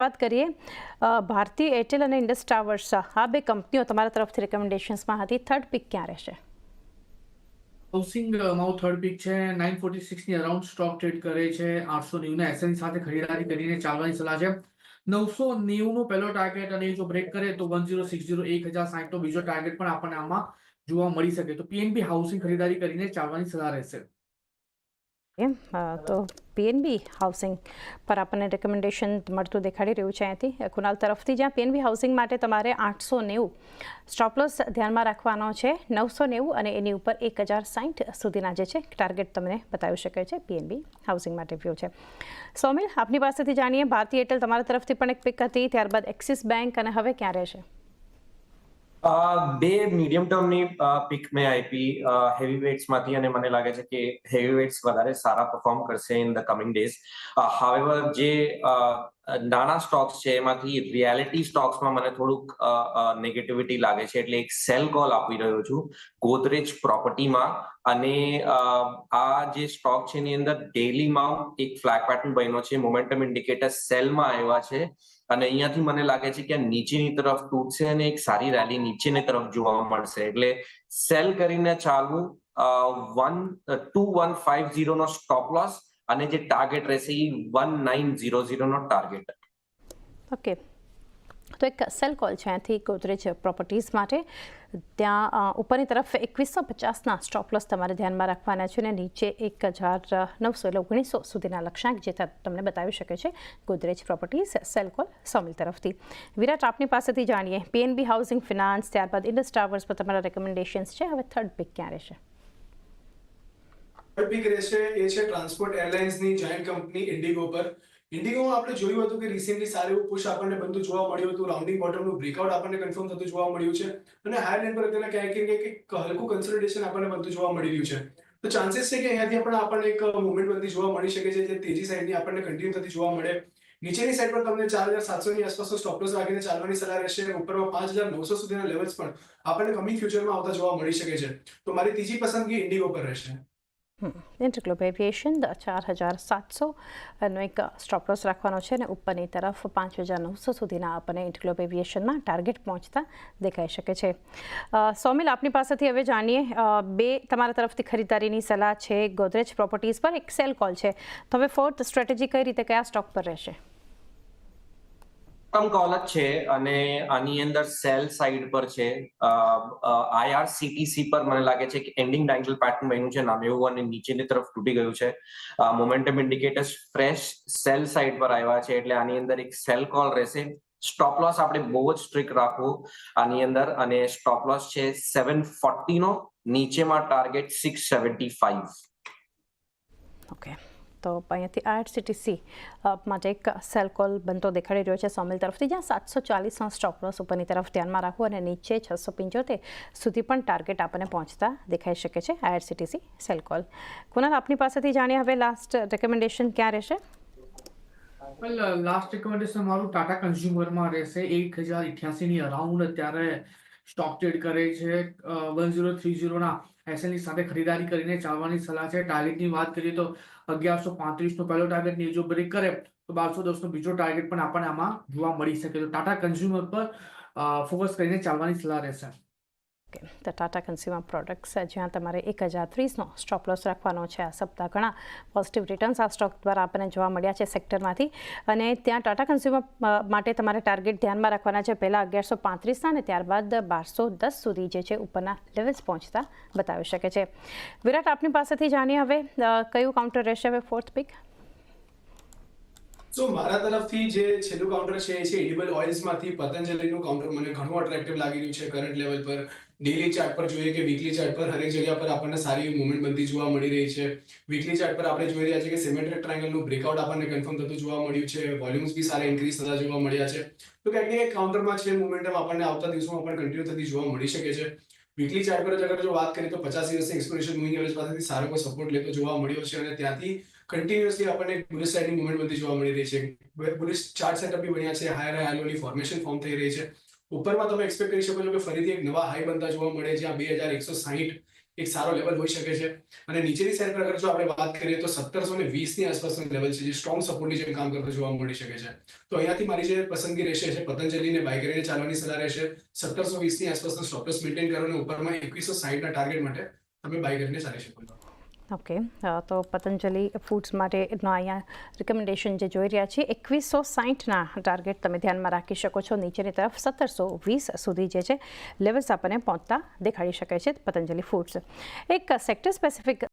વાત કરીએ ભારતી એરટેલ અને ઇન્ડસ ટાવર્સ આ બે કંપનીઓ તમારા તરફથી રેકમેન્ડેશન્સમાં હતી. થર્ડ પિક ક્યાં રહેશે? હાઉસિંગ મારું થર્ડ પિક છે. 946 ની અરાઉન્ડ સ્ટોક ટ્રેડ કરે છે. 890 ના એસએન સાથે ખરીદારી કરીને ચાલવાની સલાહ છે. 990 નો પહેલો ટાર્ગેટ અને જો બ્રેક કરે તો 1060 1060 નો બીજો ટાર્ગેટ પણ આપણને આમાં જોવા મળી શકે. તો પીએનબી હાઉસિંગ ખરીદારી કરીને ચાલવાની સલાહ રહેશે. તો પીએનબી હાઉસિંગ પર આપણને રેકમેન્ડેશન મળતું દેખાડી રહ્યું છે અહીંથી કુનાલ તરફથી, જ્યાં પીએનબી હાઉસિંગ માટે તમારે 890 સ્ટોપ લોસ ધ્યાનમાં રાખવાનો છે. 990 અને એની ઉપર 1060 સુધીના જે છે ટાર્ગેટ તમને બતાવી શકે છે. પીએનબી હાઉસિંગ માટે વ્યૂ છે. સોમિલ, આપની પાસેથી જાણીએ, ભારતી એરટેલ તમારા તરફથી પણ એક પિક હતી, ત્યારબાદ એક્સિસ બેંક, અને હવે ક્યાં રહેશે? બે મીડિયમ ટર્મની પિક મેં આપી હેવી વેટ્સમાંથી, અને મને લાગે છે કે હેવી વેટ્સ વધારે સારા પરફોર્મ કરશે in the coming days. However જે નાના સ્ટોક્સ છે એમાંથી રિયાલિટી સ્ટોક્સમાં મને થોડુંક નેગેટિવિટી લાગે છે, એટલે એક સેલ કોલ આપી રહ્યો છું ગોદરેજ પ્રોપર્ટીમાં. અને આ જે સ્ટોક છે એની અંદર ડેલીમાં એક ફ્લેગ પેટર્ન બન્યો છે, મોમેન્ટમ ઇન્ડિકેટર સેલમાં આવ્યા છે, અને અહીંયાથી મને લાગે છે કે નીચેની તરફ તૂટશે અને એક સારી રેલી નીચેની તરફ જોવા મળશે. એટલે સેલ કરીને ચાલવું. 2150 નો સ્ટોપ લોસ અને જે ટાર્ગેટ રહેશે એ 1900 નો ટાર્ગેટ. ઓકે, તો એક સેલ કોલ છે અહીંથી ગોદરેજ પ્રોપર્ટીઝ માટે. ત્યાં ઉપરની તરફ 2150ના સ્ટોપ લોસ તમારે ધ્યાનમાં રાખવાના છે, અને નીચે 1900 એટલે 1900 સુધીના લક્ષ્યાંક જે તમને બતાવી શકે છે Godrej properties cell call sawmill તરફથી. વિરાટ, આપની પાસેથી જાણીએ, પીએનબી હાઉસિંગ ફિનાન્સ, ત્યારબાદ ઇન્ડસ ટાવર્સ પર તમારા રેકમેન્ડેશન્સ છે. હવે થર્ડ પિક ક્યાં રહેશે? થર્ડ પિક રહેશે એ છે ટ્રાન્સપોર્ટ એરલાઇન્સની જાયન્ટ કંપની ઇન્ડિગો પર. ઇન્ડિગોમાં આપણે જોયું હતું કે રિસેન્ટલી સારું એવું પુશ આપણને બનતું જોવા મળ્યું હતું. રાઉન્ડિંગ બોટમનું બ્રેકઆઉટ આપણને કન્ફર્મ થતું જોવા મળ્યું છે, અને હાયર લેવલ પર અત્યારે ક્યાંક હલકું કન્સોલિડેશન આપણને બનતું જોવા મળી રહ્યું છે. તો ચાન્સીસ છે કે અહીંયાથી પણ આપણને એક મૂવમેન્ટ બનતી જોવા મળી શકે છે, જે તેજી સાઈડની આપણને કન્ટિન્યુ થતી જોવા મળે. નીચેની સાઈડ પર તમને 4700 ની આસપાસનો સ્ટોપ લોસ રાખીને ચાલવાની સલાહ રહેશે, અને ઉપરમાં 5900 સુધીના લેવલ્સ પણ આપણને કમિંગ ફ્યુચરમાં આવતા જોવા મળી શકે છે. તો મારી ત્રીજી પસંદગી ઇન્ડિગો પર રહેશે. ઇન્ટરગ્લોબ એવિએશન 4700 નો એક સ્ટોપ લોસ રાખવાનો છે, અને ઉપરની તરફ 5900 સુધીના આપણને ઇન્ટરગ્લોબ એવિએશનમાં ટાર્ગેટ પહોંચતા દેખાઈ શકે છે. સોમિલ, આપની પાસેથી હવે જાણીએ, બે તમારા તરફથી ખરીદારીની સલાહ છે ગોદરેજ પ્રોપર્ટીઝ પર, એક સેલ કોલ છે. તો હવે ફોર્થ સ્ટ્રેટેજી કઈ રીતે કયા સ્ટોક પર રહેશે? કોલ જ છે, અને આની અંદર સેલ સાઇડ પર છે. આઈઆરસીટીસી પર મને લાગે છે કે એન્ડિંગ ડાયગોનલ પેટર્ન બન્યું છે નામ એવું, અને નીચેની તરફ તૂટી ગયું છે. Momentum indicators fresh cell side પર આવ્યા છે, એટલે આની અંદર એક સેલ કોલ રહેશે. સ્ટોપ લોસ આપણે બહુ જ સ્ટ્રિક્ટ રાખવું આની અંદર, અને સ્ટોપ લોસ છે 740 નો, નીચેમાં ટાર્ગેટ 675. ઓકે, તો અહીંયાથી આઈઆરસીટીસી માટે એક સેલ કોલ બનતો દેખાડી રહ્યો છે સોમિલ તરફથી, જ્યાં 740નો સ્ટોપ લોસ ઉપરની તરફ ધ્યાનમાં રાખવું, અને નીચે 675 સુધી પણ ટાર્ગેટ આપણને પહોંચતા દેખાઈ શકે છે આઈઆરસીટીસી સેલ કોલ. કુનાલ, આપની પાસેથી જાણીએ, હવે લાસ્ટ રેકમેન્ડેશન ક્યાં રહેશે? લાસ્ટ રિકમેન્ડેશન મારું ટાટા કન્ઝ્યુમરમાં રહેશે. 1088 ની અરાઉન્ડ અત્યારે સ્ટોક ટ્રેડ કરે છે. 1030 ના એસએનની સાથે ખરીદારી કરીને ચાલવાની સલાહ છે. ટાર્ગેટની વાત કરીએ તો 1135 નો પહેલો ટાર્ગેટ, જો બ્રેક કરે તો 1210 નો બીજો ટાર્ગેટ પણ આપણને આમાં જોવા મળી શકે. તો ટાટા કન્ઝ્યુમર પર ફોકસ કરીને ચાલવાની સલાહ રહેશે. ઓકે, તો ટાટા કન્ઝ્યુમર પ્રોડક્ટ્સ, જ્યાં તમારે 1030નો સ્ટોપ લોસ રાખવાનો છે. આ સપ્તાહ ઘણા પોઝિટિવ રિટર્ન્સ આ સ્ટોક દ્વારા આપણને જોવા મળ્યા છે સેક્ટરમાંથી, અને ત્યાં ટાટા કન્ઝ્યુમર માટે તમારે ટાર્ગેટ ધ્યાનમાં રાખવાના છે. પહેલાં 1135ના, અને ત્યારબાદ 1210 સુધી જે છે ઉપરના લેવલ્સ પહોંચતા બતાવી શકે છે. વિરાટ, આપની પાસેથી જાણીએ, હવે કયું કાઉન્ટર રહેશે હવે ફોર્થ પિક? સો મારા તરફથી જે છેલ્લું કાઉન્ટર છે એ છે એડિબલ ઓઇલ્સમાંથી પતંજલિનું કાઉન્ટર. મને ઘણું અટ્રેક્ટિવ લાગી રહ્યું છે કરંટ લેવલ પર. ડેલી ચાર્ટ પર જોઈએ કે વીકલી ચાર્ટ પર હરેક જગ્યા પર આપણને સારી મૂવમેન્ટ બનતી જોવા મળી રહી છે. વીકલી ચાર્ટ પર આપણે જોઈ રહ્યા છીએ કે સિમેટ્રિક ટ્રાયેંગલનું બ્રેકઆઉટ આપણને કન્ફર્મ થતું જોવા મળ્યું છે. વોલ્યુમ્સ બી સારા ઇન્ક્રીઝ થતા જોવા મળ્યા છે. તો ક્યાંક ને કાઉન્ટરમાં છે મોમેન્ટમ આપણને આવતા દિવસોમાં પણ કન્ટિન્યુ થતી જોવા મળી શકે છે. વીકલી ચાર્ટ પર અગર જો વાત કરીએ તો 50 દિવસની એક્સપોનેન્શિયલ મૂવિંગ એવરેજ પાસેથી સારો કોઈ સપોર્ટ લેતો જોવા મળ્યો છે, અને ત્યાંથી કન્ટિન્યુઅસલી આપણને બુલિશ સાઇડની મૂવમેન્ટ બનતી જોવા મળી રહી છે. બુલિશ ચાર્ટ સેટઅપ બી બન્યા છે, હાયર લોની ફોર્મેશન ફોર્મ થઈ રહી છે. ઉપરમાં તમે એક્સપેક્ટ કરી શકો છો કે ફરીથી એક નવા હાઈ બનતા જોવા મળે, જ્યાં 2160 એક સારો લેવલ હોઈ શકે છે. અને નીચેની સાઈડ પર અગર જો આપણે વાત કરીએ તો 1720 ની આસપાસનો લેવલ છે, જે સ્ટ્રોંગ સપોર્ટની જેમ કામ કરતો જોવા મળી શકે છે. તો અહીંયાથી મારી જે પસંદગી રહેશે છે પતંજલિને બાય કરીને ચાલવાની સલાહ રહેશે. 1720 ની આસપાસનો સ્ટોપ લોસ મેન્ટેન કરો અને ઉપરમાં 2160 ના ટાર્ગેટ માટે તમે બાય કરીને ચાલી શકો છો. ઓકે, તો પતંજલિ ફૂડ્સ માટેનો અહીંયા રિકમેન્ડેશન જે જોઈ રહ્યા છીએ 2160ના ટાર્ગેટ તમે ધ્યાનમાં રાખી શકો છો. નીચેની તરફ 1720 સુધી જે છે લેવલ્સ આપણને પહોંચતા દેખાડી શકે છે પતંજલિ ફૂડ્સ. એક સેક્ટર સ્પેસિફિક